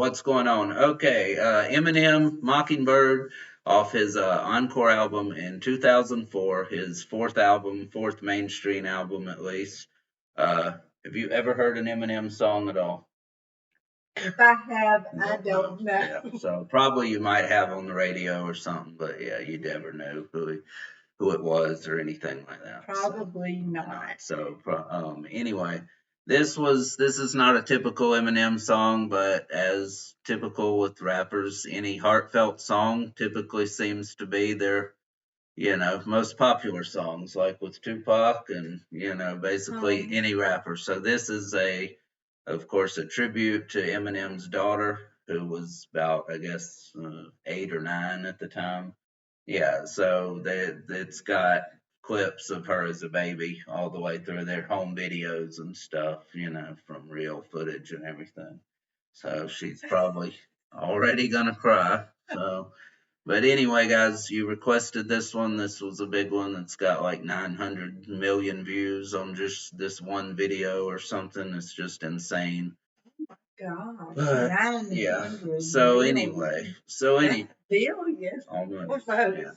what's going on? Okay, Eminem, Mockingbird, off his Encore album in 2004, his fourth album, fourth mainstream album at least. Have you ever heard an Eminem song at all? If I have, I don't know. Yeah, so probably you might have on the radio or something, but yeah, you never knew who it was or anything like that. Probably not. So anyway, this is not a typical Eminem song, but as typical with rappers, any heartfelt song typically seems to be their most popular songs, like with Tupac and basically any rapper. So this is of course, a tribute to Eminem's daughter, who was about, I guess, 8 or 9 at the time. Yeah, so it's got clips of her as a baby all the way through their home videos and stuff, from real footage and everything. So she's probably already gonna cry. So, but anyway, guys, you requested this one. This was a big one. It's got like 900 million views on just this one video or something. It's just insane. Gosh, But, yeah. 900 So million. anyway, Billion. almost. Almost. Yeah.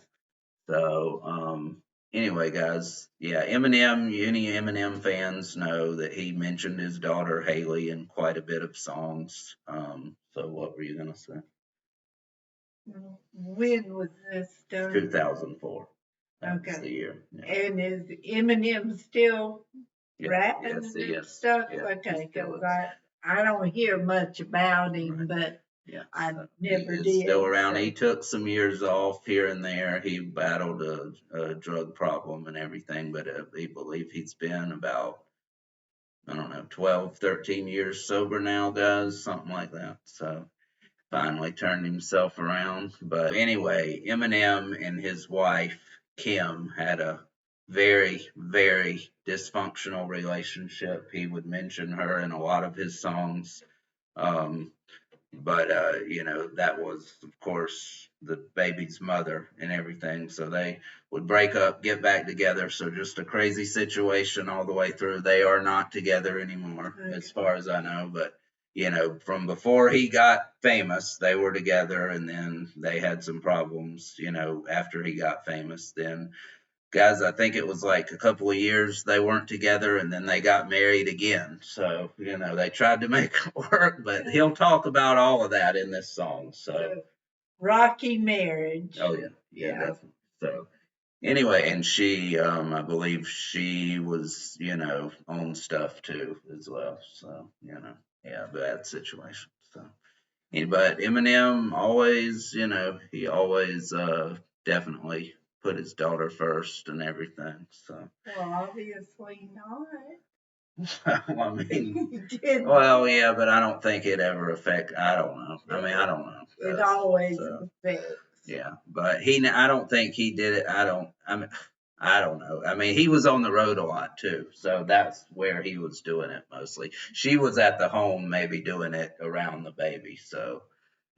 So, anyway, guys, yeah, Eminem, any Eminem fans know that he mentioned his daughter Haley in quite a bit of songs. So what were you gonna say? When was this done? 2004. That was Okay. the year. Yeah. And is Eminem still rapping Yes, and yes, stuff? yeah, Okay, he still because is. I don't hear much about him, but Yeah, I so never he is did. still around. so- He took some years off here and there. He battled a drug problem and everything, but we believe he's been about, I don't know, 12, 13 years sober now, guys, something like that. So finally turned himself around. But anyway, Eminem and his wife, Kim, had a very, very dysfunctional relationship. He would mention her in a lot of his songs. Um, but that was, of course, the baby's mother and everything. So they would break up, get back together. So just a crazy situation all the way through. They are not together anymore, as far as I know. But from before he got famous, they were together, and then they had some problems. After he got famous, then guys, I think it was like a couple of years they weren't together, and then they got married again. So, they tried to make it work, but he'll talk about all of that in this song. So, rocky marriage. oh yeah, definitely. So, anyway, and she, I believe she was, on stuff too as well. So, yeah, bad situation. So, but Eminem always, he always definitely put his daughter first and everything. So, Well, obviously not. I mean, well, yeah, but I don't think it ever affect. I don't know. I mean, I don't know. It always affects. Yeah, but I don't think he did it. I don't know. I mean, he was on the road a lot too, so that's where he was doing it mostly. She was at the home, maybe doing it around the baby. So,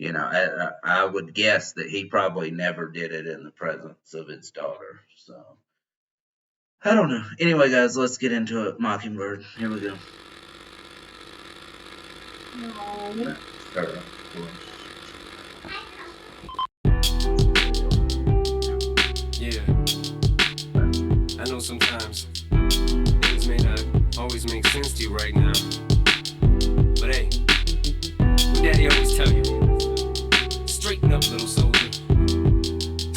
I would guess that he probably never did it in the presence of his daughter. So, I don't know. Anyway, guys, let's get into it. Mockingbird. Here we go. No. Start off, of course. Yeah, I know sometimes things may not always make sense to you right now, but hey, what Daddy always tell you, straighten up, little soldier,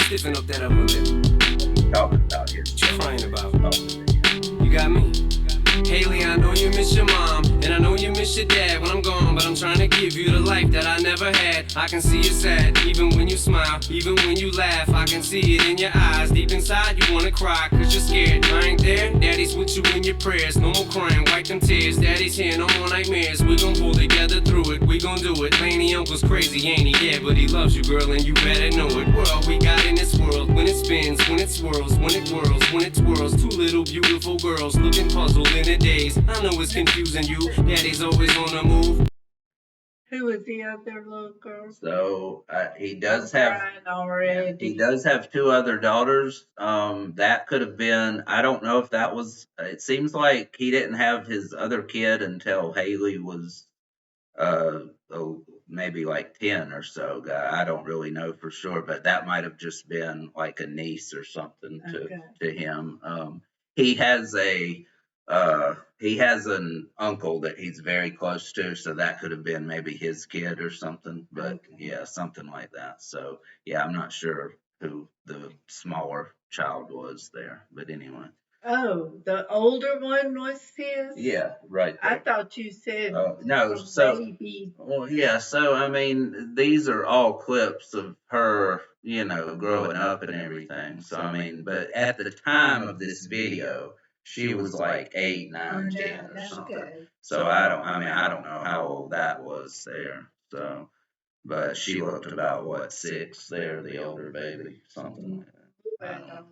stiffen up that upper lip. Talk about it. What you crying about? You got me. Haley, I know you miss your mom, and I know you miss your dad when I'm gone, but I'm trying to give you the life that I never had. I can see you sad, even when you smile, even when you laugh. I can see it in your eyes, deep inside you wanna cry, cause you're scared. I ain't there, Daddy's with you in your prayers. No more crying, wipe them tears. Daddy's here, no more nightmares. We gon' pull together through it, we gon' do it. Laney uncle's crazy, ain't he? Yeah, but he loves you, girl, and you better know it. We're all we got in this world, when it spins, when it swirls, when it whirls, when it twirls. Two little beautiful girls looking puzzled in a daze. I know it's confusing you, Daddy's always on the move. Who is the other little girl? So he does I'm have. crying already. He does have 2 other daughters. That could have been. I don't know if that was. It seems like he didn't have his other kid until Haley was, maybe like 10 or so. I don't really know for sure, but that might have just been like a niece or something Okay. to him. He has he has an uncle that he's very close to, so that could have been maybe his kid or something. But Okay. yeah, something like that. So yeah, I'm not sure who the smaller child was there, but anyway. Oh, the older one was his? Yeah, right I there. thought you said No, a so baby. well, yeah. So I mean, these are all clips of her, growing up and everything. So I mean, but at the time of this video, she was like 8, 9, 10 or something. Okay. So I don't know how old that was there. So, but she looked about what, 6 there, the older baby, something like that. I don't know.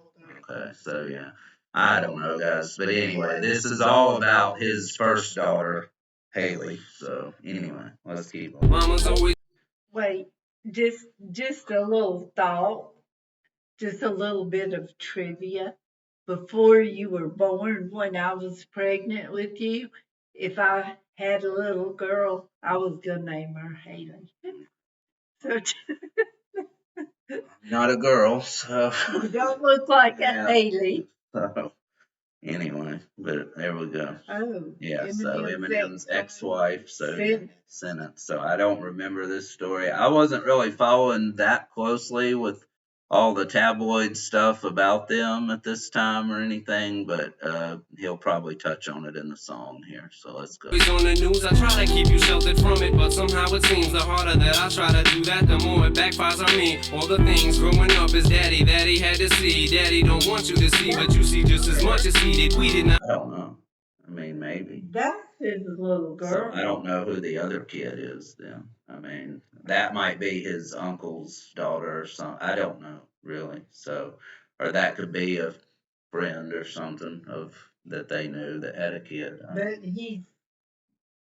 Okay, so yeah. I don't know, guys. But anyway, this is all about his first daughter, Haley. So anyway, let's keep on. Mama's always Wait, just a little thought, just a little bit of trivia. Before you were born, when I was pregnant with you, if I had a little girl, I was gonna name her Haley. So Not a girl, so you don't look like Yeah. a Haley. so anyway, but there we go. Oh, Yeah, so Eminem's ex-wife, ex-wife, so Sid. sentence. So I don't remember this story. I wasn't really following that closely with all the tabloid stuff about them at this time or anything, but he'll probably touch on it in the song here. So let's go. on the news. I try to keep you sheltered from it, but somehow it seems the harder that I try to do that, the more it backfires on me. All the things growing up is daddy that he had to see. Daddy don't want you to see, but you see just as much as he did. We did not. I don't know. I mean, maybe. That's his little So girl. I don't know who the other kid is then. I mean, that might be his uncle's daughter or something. I don't know really. So, or that could be a friend or something of that they knew that had a kid. But he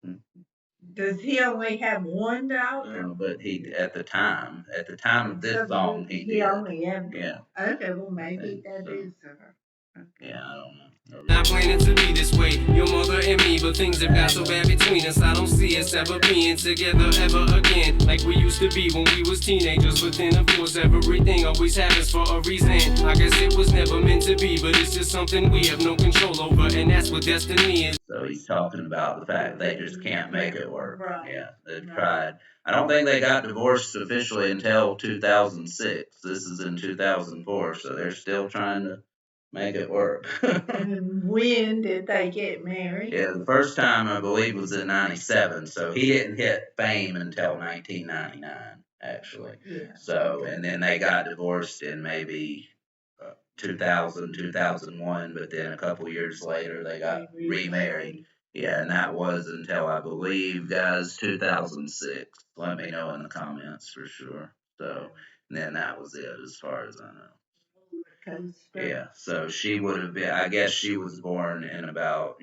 Hmm. does he only have one daughter? But he at the time of this song he He did. only had Yeah. Okay, well maybe think that so. is her. Okay. Yeah, I don't know. Not planning to be this way, your mother and me, but things have got so bad between us. I don't see us ever being together ever again, like we used to be when we was teenagers. But then, of course, everything always happens for a reason. I guess it was never meant to be, but it's just something we have no control over, and that's what destiny is. So he's talking about the fact they just can't make it work. Right. Yeah, they've Right. tried. I don't think they got divorced officially until 2006. This is in 2004, so they're still trying to make it work. And when did they get married? Yeah, the first time I believe was in '97, so he didn't hit fame until 1999, actually. Yeah. So, and then they got divorced in maybe 2000, 2001, but then a couple years later they got remarried. Yeah, and that was until I believe, guys, 2006. Let me know in the comments for sure. So, and then that was it as far as I know. Yeah, so she would have been, I guess she was born in about,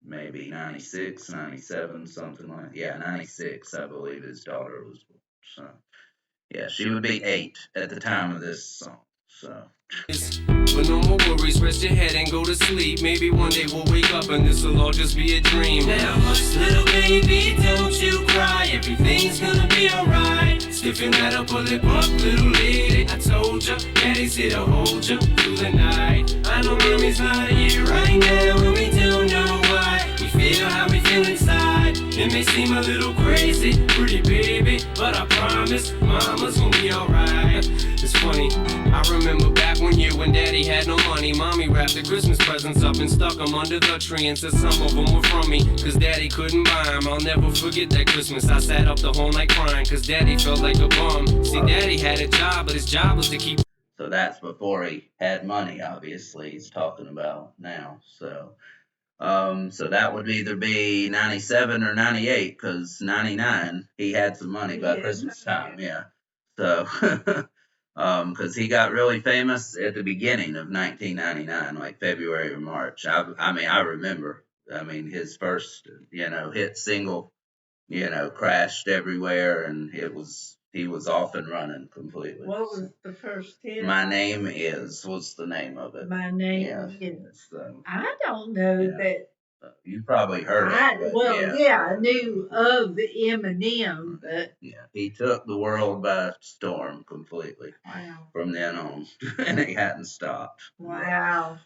maybe 96, 97, something like, yeah, 96, I believe his daughter was born. So, yeah, she would be 8 at the time of this song. So. But no more worries, rest your head and go to sleep. Maybe one day we'll wake up and this'll all just be a dream. Now, hush, little baby, don't you cry. Everything's gonna be alright. Stiffen that upper lip up, little lady. I told ya, daddy's here to hold ya through the night. I know mommy's not here right now, and we don't know why. We feel how we feel inside. It may seem a little crazy, pretty baby, but I promise mama's gonna be alright. It's funny, I remember back one year when daddy had no money. Mommy wrapped the Christmas presents up and stuck them under the tree and said some of them were from me, cause daddy couldn't buy them. I'll never forget that Christmas. I sat up the whole night crying, cause daddy felt like a bum. See, daddy had a job, but his job was to keep. So that's before he had money, obviously, he's talking about now. So that would either be 97 or 98, because 99, he had some money by Christmas time, yeah. So, because he got really famous at the beginning of 1999, like February or March. I remember, his first, hit single, crashed everywhere, and he was off and running completely. What was the first hit? My Name Is, what's the name of it? My Name Yeah. Is. So, I don't know Yeah. that You probably heard it, but Well, yeah, I knew of Eminem, but yeah, he took the world by storm completely wow, from then on, and he hadn't stopped. wow.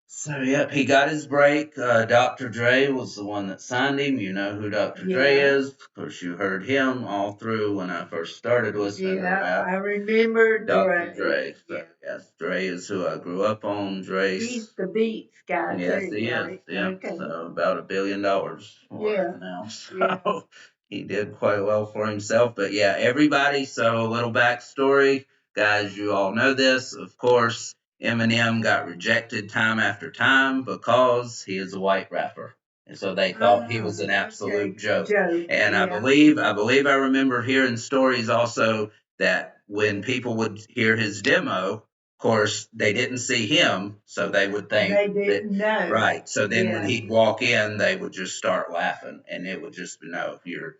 So, yep, he got his break. Dr. Dre was the one that signed him. You know who Dr. Dre Yeah, is. Of course, you heard him all through when I first started listening to yeah, rap. I remember Dr. Dre. Dre. So, Yeah, yes, Dre is who I grew up on. he's the Beats guy Yes, too, he is. right? Yeah. Okay. So about $1 billion more Yeah, now. yeah. So he did quite well for himself. But yeah, everybody. So a little backstory, guys. You all know this, of course. Eminem got rejected time after time because he is a white rapper. And so they thought he was an absolute Okay. joke. Joke. And Yeah. I remember hearing stories also that when people would hear his demo, of course, they didn't see him, so they would think They that, didn't know. right. So then when Yeah. he'd walk in, they would just start laughing, and it would just be, no, you're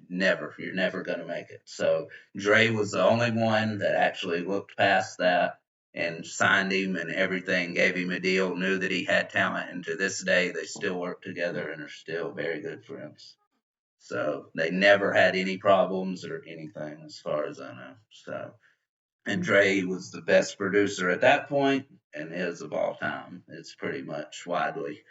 never gonna make it. So Dre was the only one that actually looked past that and signed him and everything, gave him a deal, knew that he had talent, and to this day they still work together and are still very good friends. So they never had any problems or anything, as far as I know. So, and Dre was the best producer at that point and is of all time. It's pretty much widely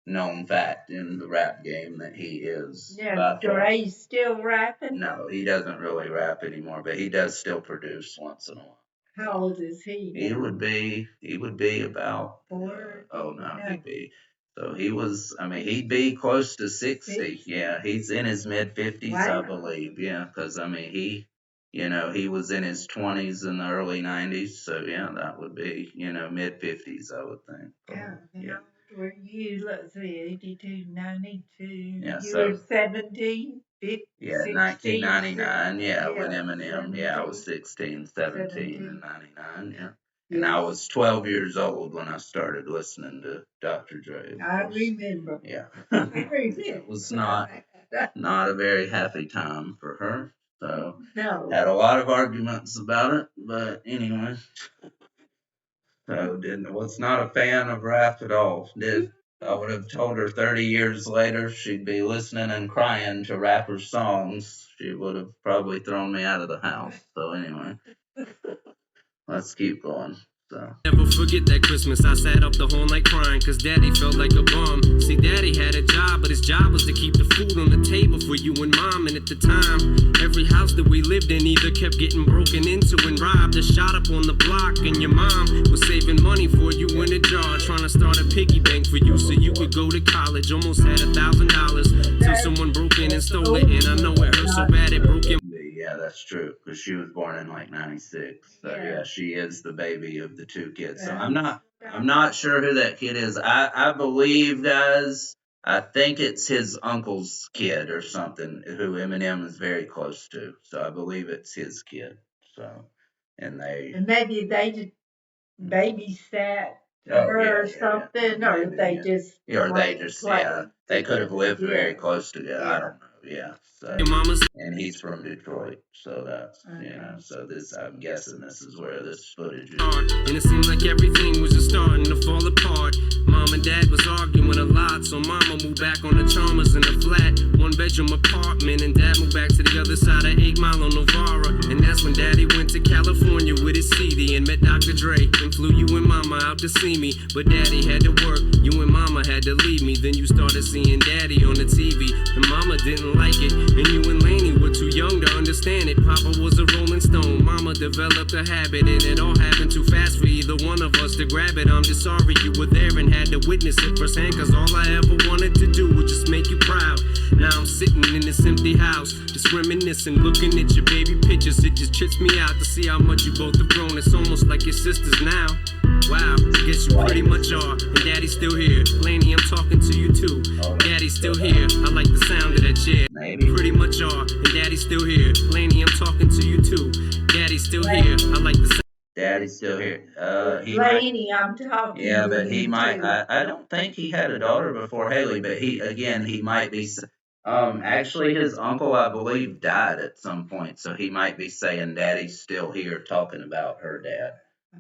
known fact in the rap game that he is Yeah, by far. Dre's still rapping? No, he doesn't really rap anymore, but he does still produce once in a while. How old is he now? He would be about oh no, he'd be so he was, I mean, he'd be close to 60. Yeah, he's in his mid 50s, I Wow. believe. Yeah, because I mean, he was in his 20s in the early 90s. So yeah, that would be, mid 50s, I would think. Yeah. Yeah. How old were you? Let's see, 82, 92. Yeah, You so were 17, yeah, 16, 1999. Yeah, when yeah, Eminem. Yeah, I was 17, 16, 17 in 17. 99. Yeah. And I Yes, was 12 years old when I started listening to Dr. Dre, of I course. remember. Yeah. I It was not a very happy time for her. So No. had a lot of arguments about it, but anyway. So didn't was not a fan of rap at all. Did I would have told her 30 years later she'd be listening and crying to rappers' songs. She would have probably thrown me out of the house. So anyway, let's keep going. So Never forget that Christmas, I sat up the whole night crying, cause daddy felt like a bum. See, daddy had a job, but his job was to keep the food on the table for you and mom. And at the time, every house that we lived in either kept getting broken into and robbed or shot up on the block. And your mom was saving money for you in a jar, trying to start a piggy bank for you so you could go to college. Almost had $1,000 till someone broke in and stole it. And I know it hurt so bad it broke your. yeah, that's true because she was born in like '96. So yeah, she is the baby of the two kids. So I'm not sure who that kid is. I believe, guys, I think it's his uncle's kid or something who Eminem is very close to. So I believe it's his kid. So and maybe they just babysat oh her yeah, or something, or maybe, they yeah. just Or they just they could have lived very close together. I Yeah. don't know. Yeah. So Your mama's. and he's from Detroit, so that's Okay. So this I'm guessing this is where this footage is. And it seemed like everything was just starting to fall apart. Mom and dad was arguing a lot, so mama moved back on the Chalmers in a flat, 1-bedroom apartment, and dad moved back to the other side of 8 Mile on Novara. And that's when daddy went to California with his CD and met Dr. Dre and flew you and mama out to see me. But daddy had to work, you and mama had to leave me. Then you started seeing daddy on the TV, and mama didn't like it, and you and Laney were too young to understand it. Papa was a Rolling Stone, mama developed a habit, and it all happened too fast for either one of us to grab it. I'm just sorry you were there and had to witness it firsthand, cause all I ever wanted to do was just make you proud. Now I'm sitting in this empty house, just reminiscing, looking at your baby pictures. It just trips me out to see how much you both have grown. It's almost like your sisters now. Wow, I guess you pretty much are. And daddy's still here. Laney, I'm talking to you too. Daddy's still here. I like the sound of that chair. Maybe. Pretty much are. And daddy's still here. Laney, I'm talking to you too. Daddy's still here. I like the sound. Daddy's still here. Laney, I'm talking Yeah, to but you he might. too. I don't think he had a daughter before Haley, but he might be. Actually, his uncle, I believe, died at some point, so he might be saying Daddy's still here, talking about her dad.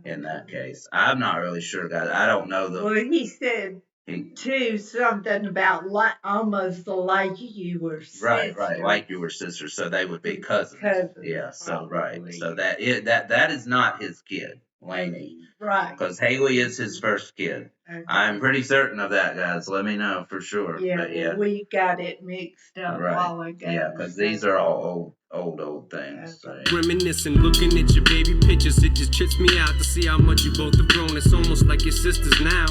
In that case, I'm not really sure, guys. I don't know the. Well, he said Too, something about almost like you were sisters. Right, like you were sisters, so they would be cousins. Yeah, so probably. so that is not his kid, Laney, Right. because Haley is his first kid. Okay. I'm pretty certain of that, guys. Let me know for sure. Yeah, but yeah, we got it mixed up right. while ago. Yeah, because these are all old things. So, yeah. Reminiscing, looking at your baby pictures, it just trips me out to see how much you both have grown. It's almost like your sisters now.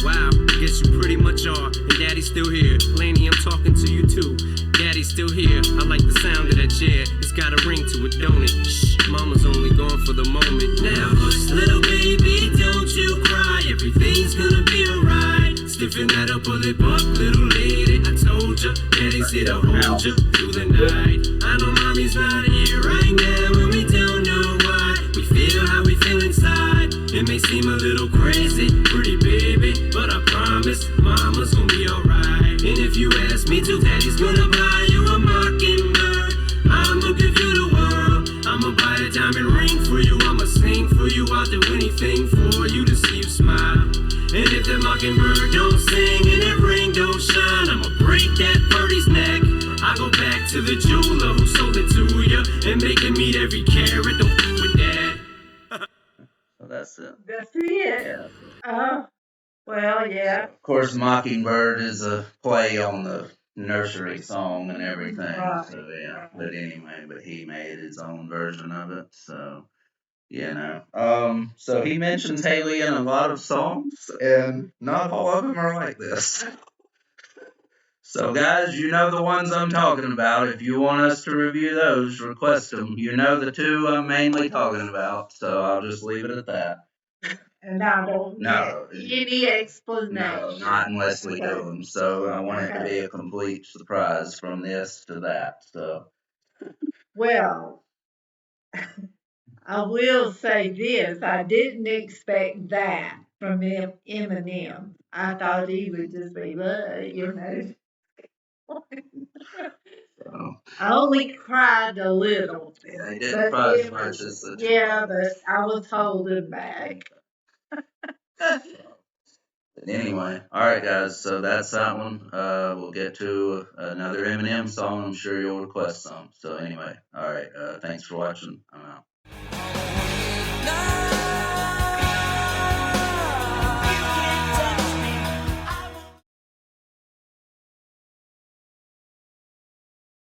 Wow, I guess you pretty much are. And Daddy's still here. Laney, I'm talking to you too. Daddy's still here. I like the sound of that chair. It's got a ring to it, don't it? Shh, Mama's only gone for the moment. Now hush, little baby, don't you cry. Everything's gonna be alright. Stiffen that upper lip up, little lady. I told ya, Daddy's here to hold ya through the night. I know Mommy's not here right now, and we don't know why. We feel how we feel inside. It may seem a little crazy, pretty baby, but I promise Mama's gonna be alright. And if you ask me to, Daddy's gonna buy you a Mockingbird. I'ma give you the world. I'ma buy a diamond ring for you. I'ma sing for you. I'll do anything for you to see you smile. And if that Mockingbird don't sing and that ring don't shine, I'ma break that birdie's neck. I go back to the jeweler who sold it to you and make him meet every carat. Don't f with that. So that's it. That's it. Yeah. Oh, well, yeah. Of course, Mockingbird is a play on the nursery song and everything. Right. So yeah. But anyway, he made his own version of it. So you know. So he mentions Haley in a lot of songs, and not all of them are like this. So guys, you know the ones I'm talking about. If you want us to review those, request them. You know the two I'm mainly talking about. So I'll just leave it at that. And I don't No. get any explanation. No, not unless we do them. So I want it to be a complete surprise from this to that. So. Well, I will say this. I didn't expect that from Eminem. I thought he would just be, you know. So. I only cried a little. Yeah, he didn't cry as much as the two. Yeah, but I was holding back. Anyway, all right, guys. So that's that one. We'll get to another Eminem song. I'm sure you'll request some. So anyway, all right. Thanks for watching. I'm out.